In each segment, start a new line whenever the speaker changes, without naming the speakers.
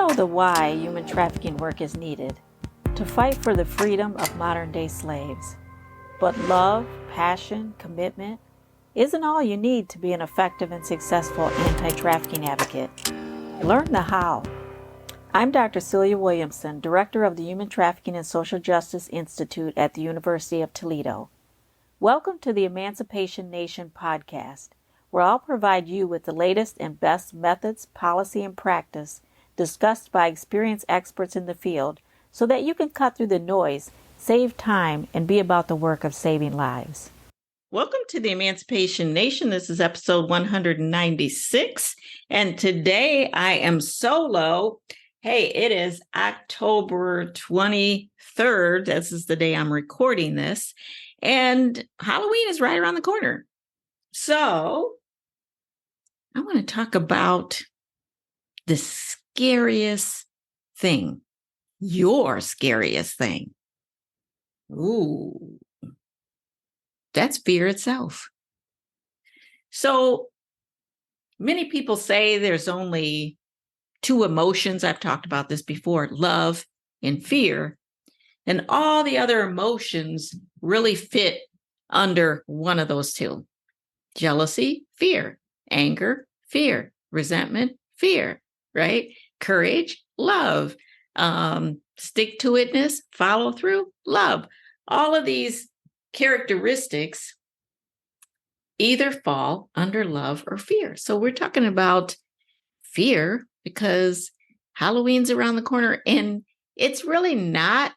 know the why human trafficking work is needed, to fight for the freedom of modern-day slaves. But love, passion, commitment isn't all you need to be an effective and successful anti-trafficking advocate. Learn the how. I'm Dr. Celia Williamson, Director of the Human Trafficking and Social Justice Institute at the University of Toledo. Welcome to the Emancipation Nation podcast, where I'll provide you with the latest and best methods, policy, and practice discussed by experienced experts in the field so that you can cut through the noise, save time, and be about the work of saving lives. Welcome to the Emancipation Nation. This is episode 196, and today I am solo. Hey, it is October 23rd. This is the day I'm recording this, and Halloween is right around the corner. So I want to talk about the scariest thing, your scariest thing. Ooh, that's fear itself. So many people say there's only two emotions. I've talked about this before, love and fear. And all the other emotions really fit under one of those two. Jealousy, fear. Anger, fear. Resentment, fear, right? Courage, love. Stick-to-itness, follow through, love. All of these characteristics either fall under love or fear. So we're talking about fear because Halloween's around the corner, and it's really not.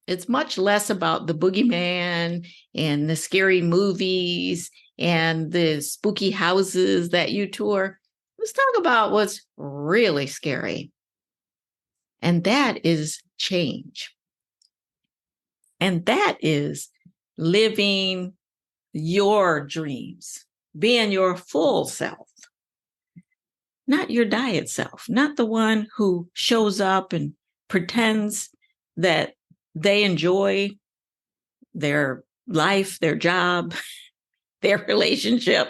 It's much less about the boogeyman and the scary movies and the spooky houses that you tour. Let's talk about what's really scary. And that is change. And that is living your dreams, being your full self, not your diet self, not the one who shows up and pretends that they enjoy their life, their job, their relationship,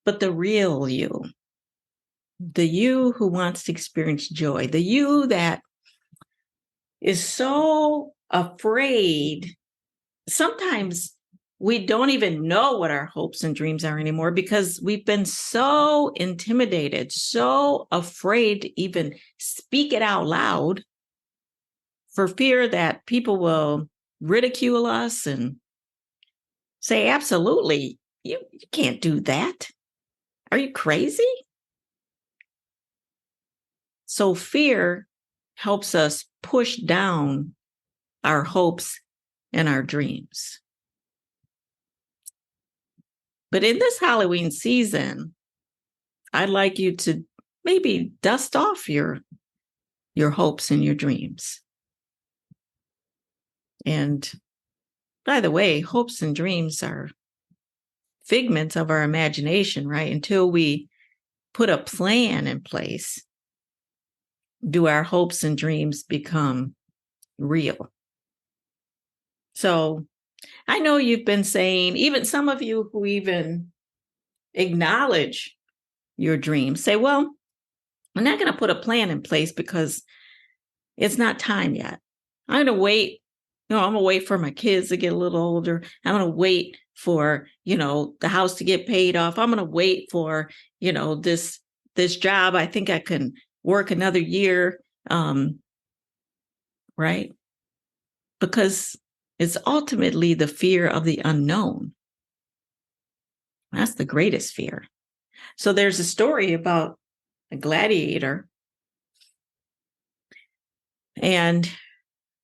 but the real you, the you who wants to experience joy, the you that is so afraid. Sometimes we don't even know what our hopes and dreams are anymore because we've been so intimidated, so afraid to even speak it out loud for fear that people will ridicule us and say, absolutely, you can't do that. Are you crazy? So fear helps us push down our hopes and our dreams. But in this Halloween season, I'd like you to maybe dust off your hopes and your dreams. And by the way, hopes and dreams are figments of our imagination, right? Until we put a plan in place, do our hopes and dreams become real? So I know you've been saying, even some of you who even acknowledge your dreams say, well, I'm not going to put a plan in place because it's not time yet. I'm going to wait. I'm going to wait for my kids to get a little older. I'm going to wait for, the house to get paid off. I'm going to wait for, this job. I think I can work another year. Right? Because it's ultimately the fear of the unknown. That's the greatest fear. So there's a story about a gladiator, and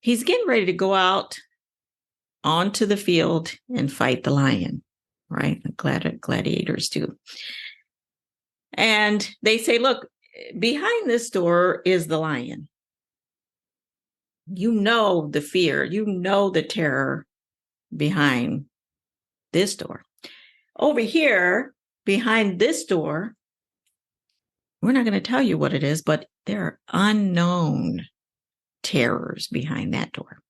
he's getting ready to go out onto the field and fight the lion, right? Gladiators do. And they say, look, behind this door is the lion. You know the fear, you know the terror behind this door. Over here, behind this door, we're not going to tell you what it is, but there are unknown terrors behind that door.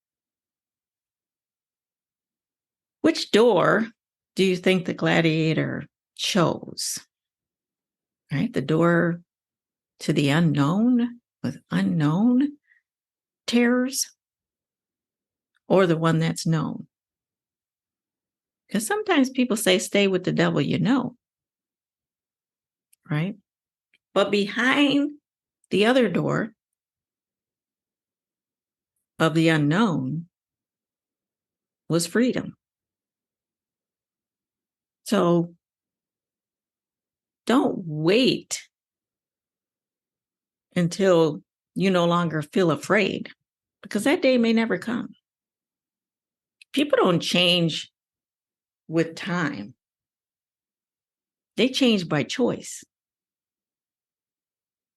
Which door do you think the gladiator chose? Right? The door to the unknown with unknown terrors, or the one that's known? Because sometimes people say, stay with the devil you know, right? But behind the other door of the unknown was freedom. So don't wait until you no longer feel afraid, because that day may never come. People don't change with time. They change by choice.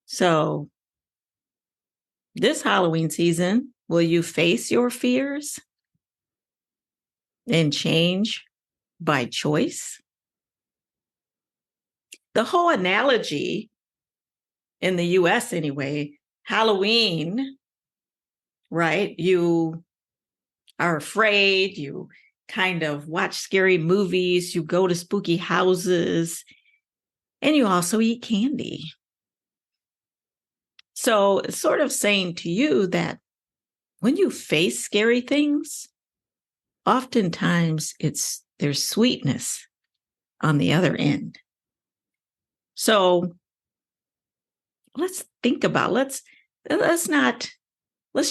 So this Halloween season, will you face your fears and change by choice? The whole analogy in the US anyway, Halloween, right? You are afraid, you kind of watch scary movies, you go to spooky houses, and you also eat candy. So it's sort of saying to you that when you face scary things, oftentimes there's sweetness on the other end. So let's think about, let's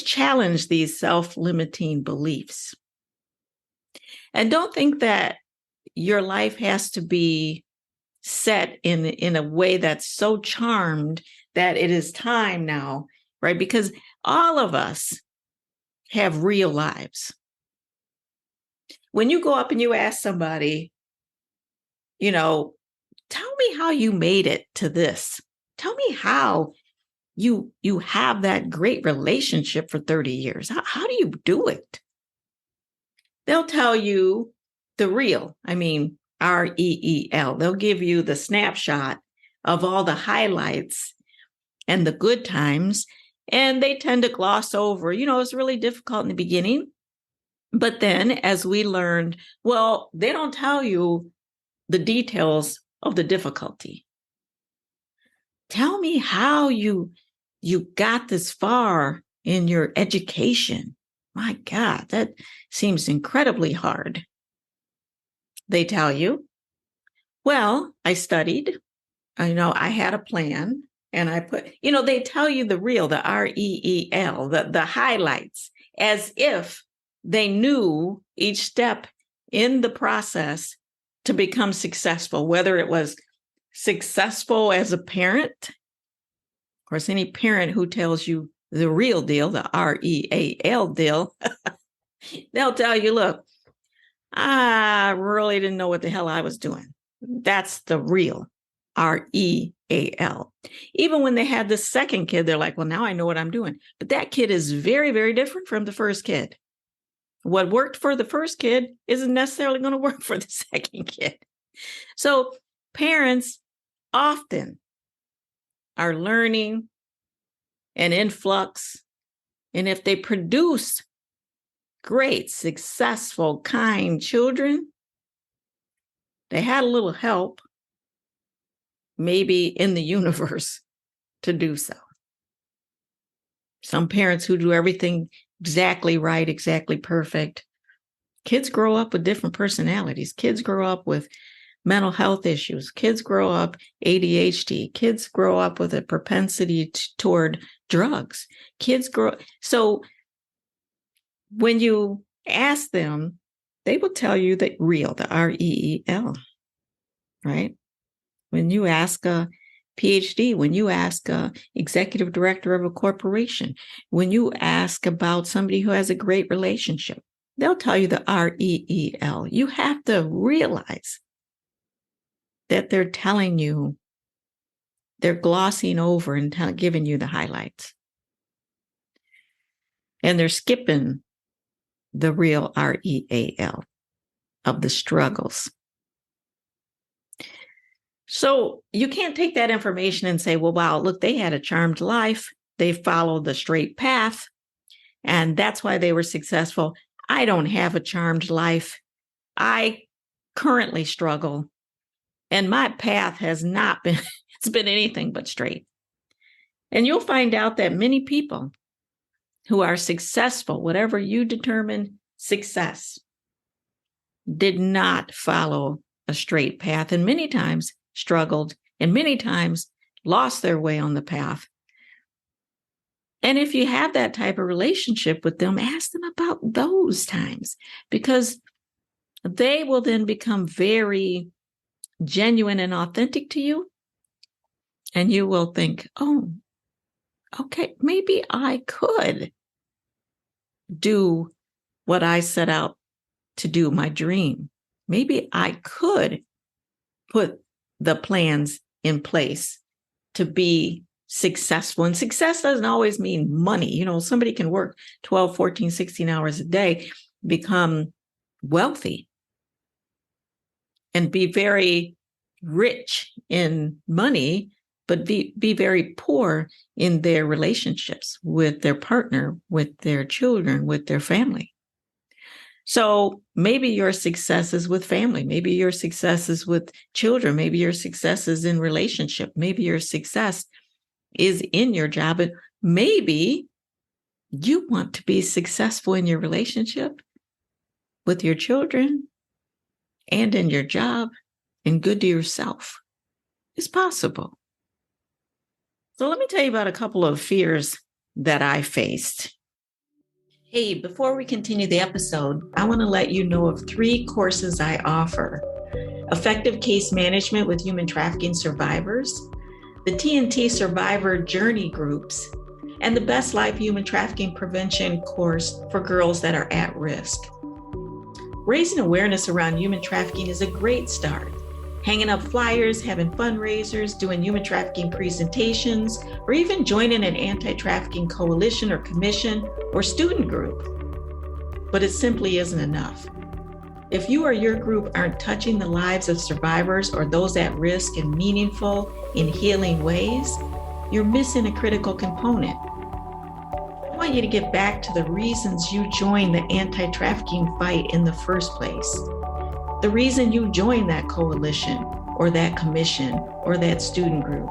challenge these self-limiting beliefs. And don't think that your life has to be set in a way that's so charmed that it is time now, right? Because all of us have real lives. When you go up and you ask somebody, tell me how you made it to this. Tell me how you have that great relationship for 30 years. How do you do it? They'll tell you the real, REEL. They'll give you the snapshot of all the highlights and the good times. And they tend to gloss over, it's really difficult in the beginning. But then as we learned, well, they don't tell you the details of the difficulty. Tell me how you got this far in your education. My God, that seems incredibly hard. They tell you, well, I studied, I had a plan, and I put, they tell you the real, the REEL, the highlights, as if they knew each step in the process to become successful, whether it was successful as a parent. Of course, any parent who tells you the real deal, the REAL deal, they'll tell you, look, I really didn't know what the hell I was doing. That's the real REAL. Even when they had the second kid, they're like, well, now I know what I'm doing. But that kid is very, very different from the first kid. What worked for the first kid isn't necessarily going to work for the second kid. So parents often are learning an influx. And if they produce great, successful, kind children, they had a little help, maybe in the universe, to do so. Some parents who do everything exactly right, exactly perfect. Kids grow up with different personalities. Kids grow up with mental health issues. Kids grow up ADHD. Kids grow up with a propensity toward drugs. So when you ask them, they will tell you the real, the REEL, right? When you ask a PhD, when you ask a executive director of a corporation, when you ask about somebody who has a great relationship, they'll tell you the REEL. You have to realize that they're telling you, they're glossing over and giving you the highlights. And they're skipping the real REAL of the struggles. So you can't take that information and say, well, wow, look, they had a charmed life. They followed the straight path, and that's why they were successful. I don't have a charmed life. I currently struggle, and my path has not been, it's been anything but straight. And you'll find out that many people who are successful, whatever you determine success, did not follow a straight path, and many times struggled, and many times lost their way on the path. And if you have that type of relationship with them, ask them about those times, because they will then become very genuine and authentic to you. And you will think, oh, okay, maybe I could do what I set out to do, my dream. Maybe I could put the plans in place to be successful. And success doesn't always mean money. You know, somebody can work 12, 14, 16 hours a day, become wealthy, and be very rich in money, but be very poor in their relationships with their partner, with their children, with their family. So maybe your success is with family. Maybe your success is with children. Maybe your success is in relationship. Maybe your success is in your job. And maybe you want to be successful in your relationship with your children and in your job and good to yourself. It's possible. So let me tell you about a couple of fears that I faced. Hey, before we continue the episode, I want to let you know of 3 courses I offer: Effective Case Management with Human Trafficking Survivors, the TNT Survivor Journey Groups, and the Best Life Human Trafficking Prevention course for girls that are at risk. Raising awareness around human trafficking is a great start. Hanging up flyers, having fundraisers, doing human trafficking presentations, or even joining an anti-trafficking coalition or commission or student group. But it simply isn't enough. If you or your group aren't touching the lives of survivors or those at risk in meaningful and healing ways, you're missing a critical component. I want you to get back to the reasons you joined the anti-trafficking fight in the first place. The reason you joined that coalition or that commission or that student group.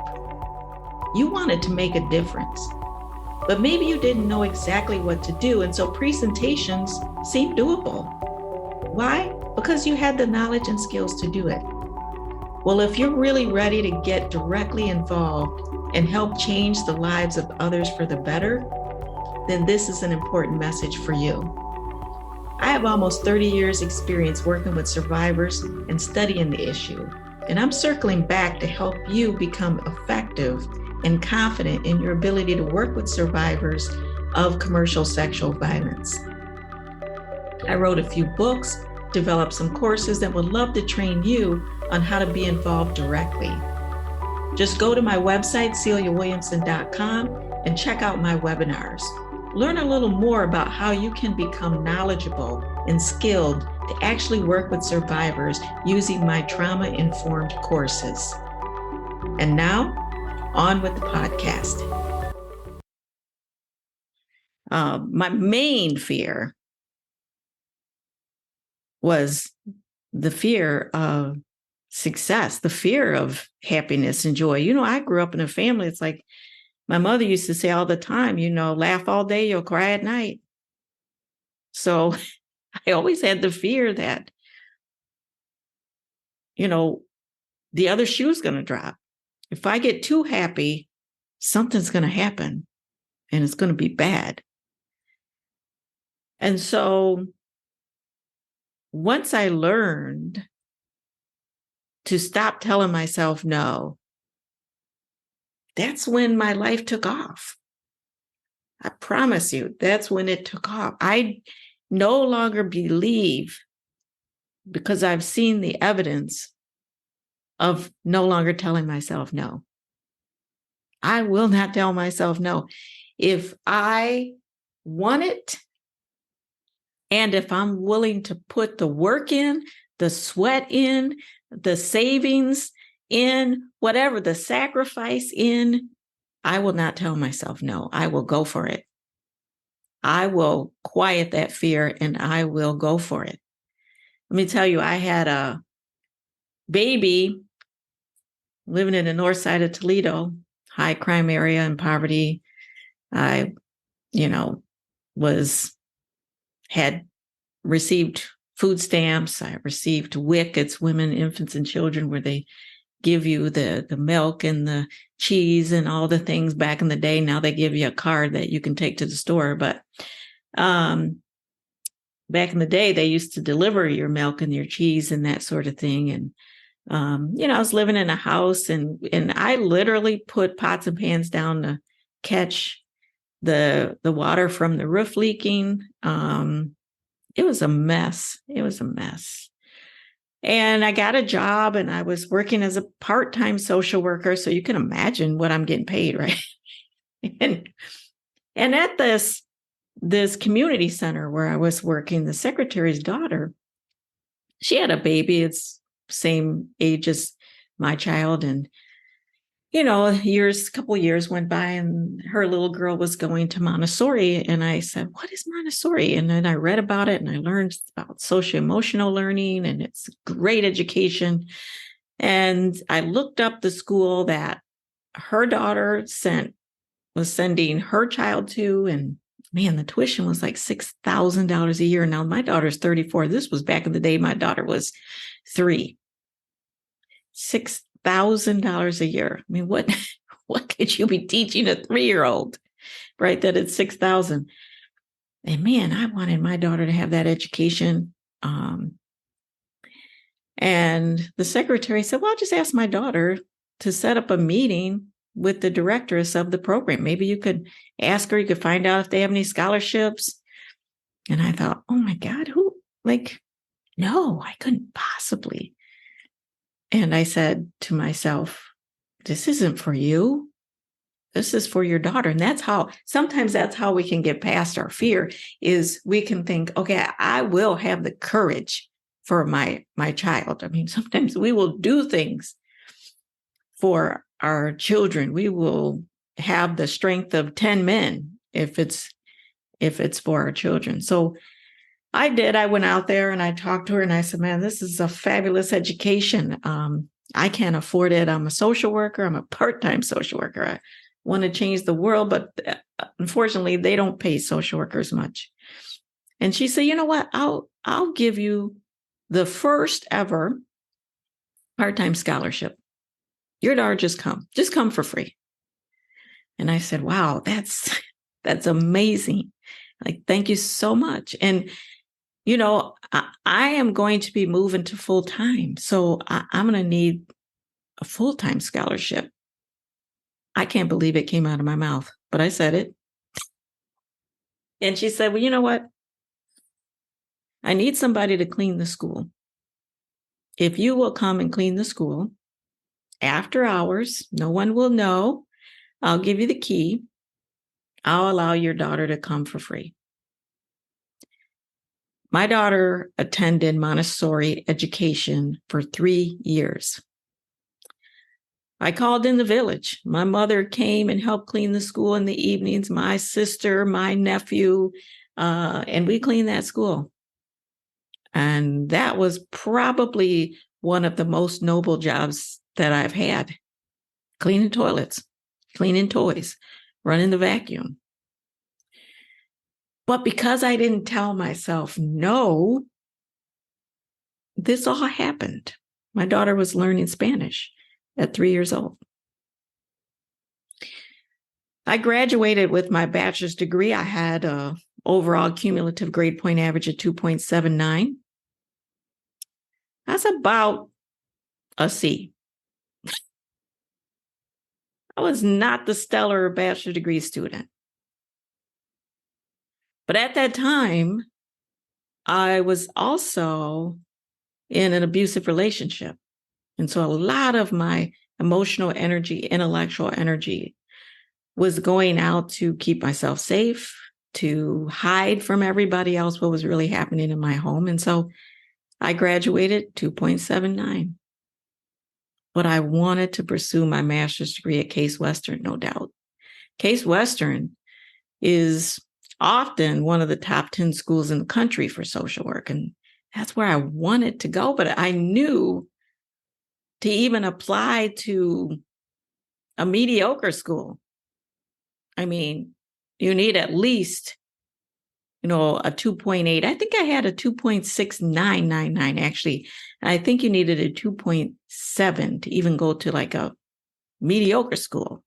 You wanted to make a difference, but maybe you didn't know exactly what to do, and so presentations seemed doable. Why? Because you had the knowledge and skills to do it. Well, if you're really ready to get directly involved and help change the lives of others for the better, then this is an important message for you. I have almost 30 years experience working with survivors and studying the issue, and I'm circling back to help you become effective and confident in your ability to work with survivors of commercial sexual violence. I wrote a few books, developed some courses, and would love to train you on how to be involved directly. Just go to my website, CeliaWilliamson.com, and check out my webinars. Learn a little more about how you can become knowledgeable and skilled to actually work with survivors using my trauma-informed courses. And now, on with the podcast. My main fear was the fear of success, the fear of happiness and joy. You know, I grew up in a family, it's like my mother used to say all the time, you know, laugh all day, you'll cry at night. So I always had the fear that, you know, the other shoe's going to drop. If I get too happy, something's going to happen and it's going to be bad. And so once I learned to stop telling myself no, that's when my life took off. I promise you, that's when it took off. I no longer believe, because I've seen the evidence of no longer telling myself no. I will not tell myself no. If I want it, and if I'm willing to put the work in, the sweat in, the savings in, whatever, the sacrifice in, I will not tell myself no. I will go for it. I will quiet that fear and I will go for it. Let me tell you, I had a baby living in the north side of Toledo,
high crime area and poverty. I, had received food stamps. I received WIC. It's Women, Infants, and Children, where they give you the milk and the cheese and all the things back in the day. Now they give you a card that you can take to the store. But back in the day, they used to deliver your milk and your cheese and that sort of thing. And, I was living in a house and I literally put pots and pans down to catch the water from the roof leaking. It was a mess. And I got a job and I was working as a part-time social worker. So you can imagine what I'm getting paid, right? and at this community center where I was working, the secretary's daughter, she had a baby. It's same age as my child. And, a couple of years went by and her little girl was going to Montessori. And I said, what is Montessori? And then I read about it and I learned about social-emotional learning, and it's great education. And I looked up the school that her daughter was sending her child to. And man, the tuition was like $6,000 a year. Now my daughter's 34. This was back in the day. My daughter was 3. $6,000 a year. I mean, what could you be teaching a 3-year-old, right? That it's $6,000. And man, I wanted my daughter to have that education. And the secretary said, well, I'll just ask my daughter to set up a meeting with the directress of the program. Maybe you could ask her, you could find out if they have any scholarships. And I thought, oh my God, no, I couldn't possibly. And I said to myself, this isn't for you. This is for your daughter. And sometimes that's how we can get past our fear, is we can think, okay, I will have the courage for my child. I mean, sometimes we will do things for our children. We will have the strength of 10 men if it's for our children. So I did. I went out there and I talked to her and I said, man, this is a fabulous education. I can't afford it. I'm a social worker. I'm a part-time social worker. I want to change the world, but unfortunately, they don't pay social workers much. And she said, you know what? I'll give you the first ever part-time scholarship. Your daughter just come for free. And I said, wow, that's amazing. Like, thank you so much. And I am going to be moving to full-time. So I'm going to need a full-time scholarship. I can't believe it came out of my mouth, but I said it. And she said, well, you know what? I need somebody to clean the school. If you will come and clean the school after hours, no one will know. I'll give you the key. I'll allow your daughter to come for free. My daughter attended Montessori education for 3 years. I called in the village. My mother came and helped clean the school in the evenings, my sister, my nephew, and we cleaned that school. And that was probably one of the most noble jobs that I've had. Cleaning toilets, cleaning toys, running the vacuum. But because I didn't tell myself no, this all happened. My daughter was learning Spanish at 3 years old. I graduated with my bachelor's degree. I had an overall cumulative grade point average of 2.79. That's about a C. I was not the stellar bachelor's degree student. But at that time, I was also in an abusive relationship. And so a lot of my emotional energy, intellectual energy was going out to keep myself safe, to hide from everybody else what was really happening in my home. And so I graduated 2.79. But I wanted to pursue my master's degree at Case Western, no doubt. Case Western is often one of the top 10 schools in the country for social work. And that's where I wanted to go. But I knew to even apply to a mediocre school. I mean, you need at least, a 2.8. I think I had a 2.6999 actually. I think you needed a 2.7 to even go to like a mediocre school.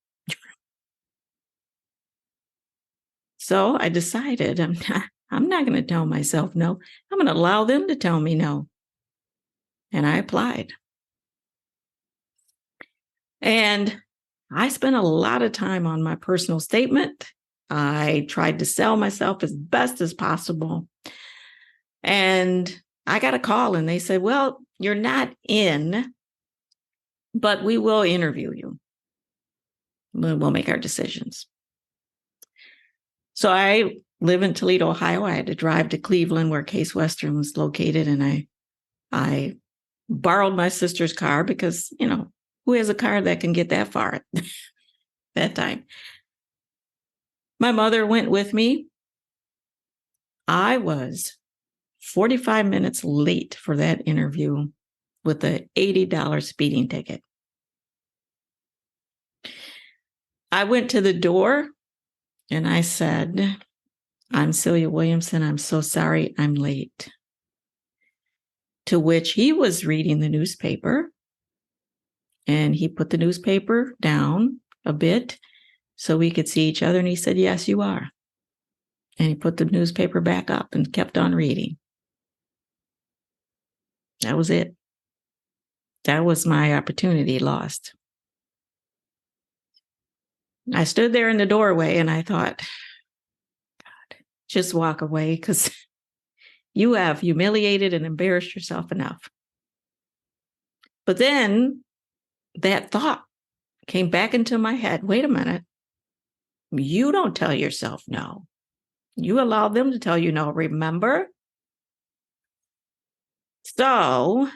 So I decided I'm not going to tell myself no. I'm going to allow them to tell me no. And I applied. And I spent a lot of time on my personal statement. I tried to sell myself as best as possible. And I got a call and they said, well, you're not in, but we will interview you. We'll make our decisions. So I live in Toledo, Ohio. I had to drive to Cleveland where Case Western was located. And I borrowed my sister's car because, who has a car that can get that far at that time? My mother went with me. I was 45 minutes late for that interview with an $80 speeding ticket. I went to the door and I said, I'm Celia Williamson. I'm so sorry I'm late. To which he was reading the newspaper and he put the newspaper down a bit so we could see each other. And he said, yes, you are. And he put the newspaper back up and kept on reading. That was it. That was my opportunity lost. I stood there in the doorway and I thought, God, just walk away because you have humiliated and embarrassed yourself enough. But then that thought came back into my head. Wait a minute. You don't tell yourself no. You allow them to tell you no, remember? So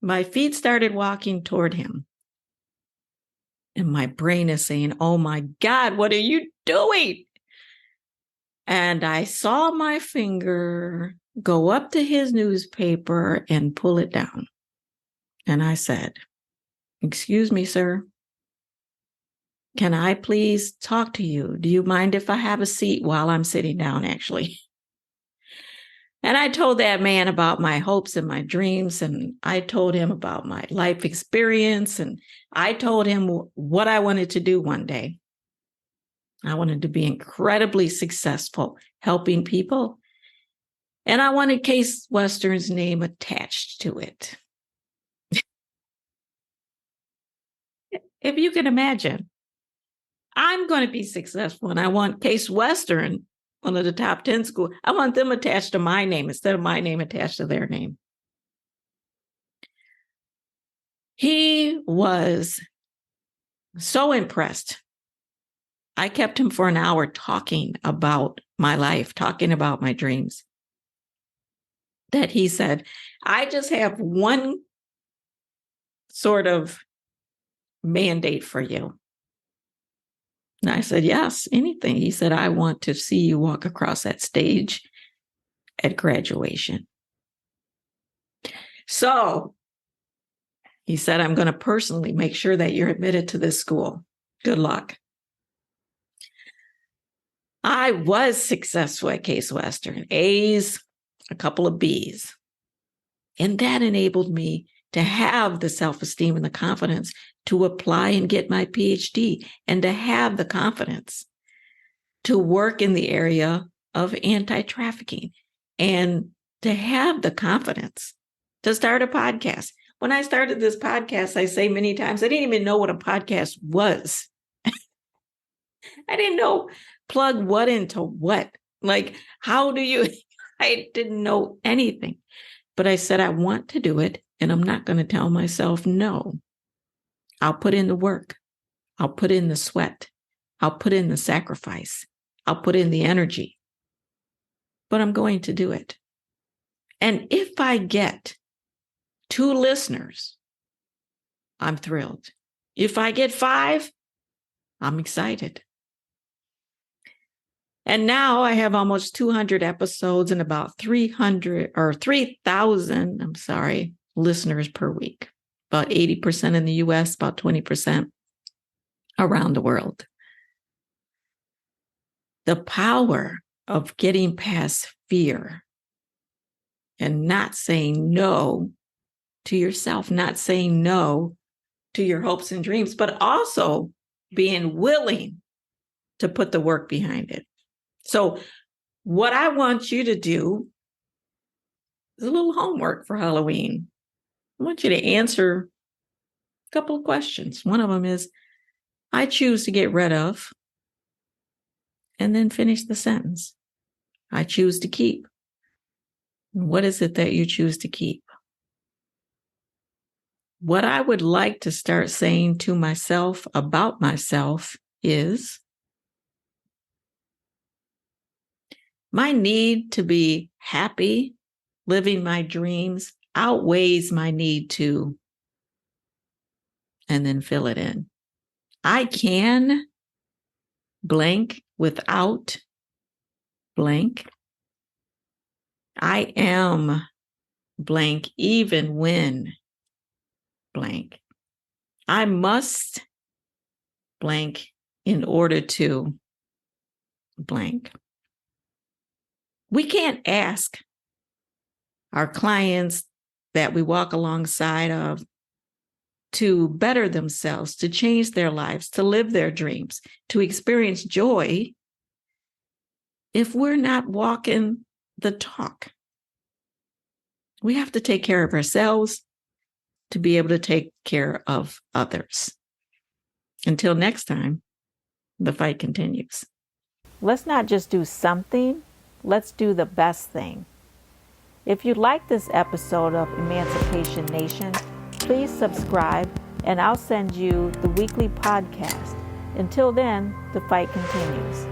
my feet started walking toward him. And my brain is saying, oh my God, what are you doing? And I saw my finger go up to his newspaper and pull it down. And I said, excuse me, sir. Can I please talk to you? Do you mind if I have a seat while I'm sitting down, actually? And I told that man about my hopes and my dreams. And I told him about my life experience. And I told him what I wanted to do one day. I wanted to be incredibly successful helping people. And I wanted Case Western's name attached to it. If you can imagine, I'm going to be successful and I want Case Western, one of the top 10 schools, I want them attached to my name instead of my name attached to their name. He was so impressed. I kept him for an hour talking about my life, talking about my dreams, that he said, I just have one sort of mandate for you. And I said, yes, anything. He said, I want to see you walk across that stage at graduation. So he said, I'm going to personally make sure that you're admitted to this school. Good luck. I was successful at Case Western, A's, a couple of B's. And that enabled me to have the self-esteem and the confidence to apply and get my PhD, and to have the confidence to work in the area of anti-trafficking, and to have the confidence to start a podcast. When I started this podcast, I say many times, I didn't even know what a podcast was. I didn't know plug what into what. Like, how do you, I didn't know anything. But I said, I want to do it, and I'm not going to tell myself no. I'll put in the work. I'll put in the sweat. I'll put in the sacrifice. I'll put in the energy. But I'm going to do it. And if I get 2 listeners, I'm thrilled. If I get 5, I'm excited. And now I have almost 200 episodes and about 3,000, listeners per week. About 80% in the US, about 20% around the world. The power of getting past fear and not saying no to yourself, not saying no to your hopes and dreams, but also being willing to put the work behind it. So what I want you to do is a little homework for Halloween. I want you to answer a couple of questions. One of them is, I choose to get rid of, and then finish the sentence. I choose to keep. What is it that you choose to keep? What I would like to start saying to myself about myself is, my need to be happy, living my dreams, outweighs my need to, and then fill it in. I can blank without blank. I am blank even when blank. I must blank in order to blank. We can't ask our clients that we walk alongside of to better themselves, to change their lives, to live their dreams, to experience joy if we're not walking the talk. We have to take care of ourselves to be able to take care of others. Until next time, the fight continues.
Let's not just do something, let's do the best thing. If you like this episode of Emancipation Nation, please subscribe and I'll send you the weekly podcast. Until then, the fight continues.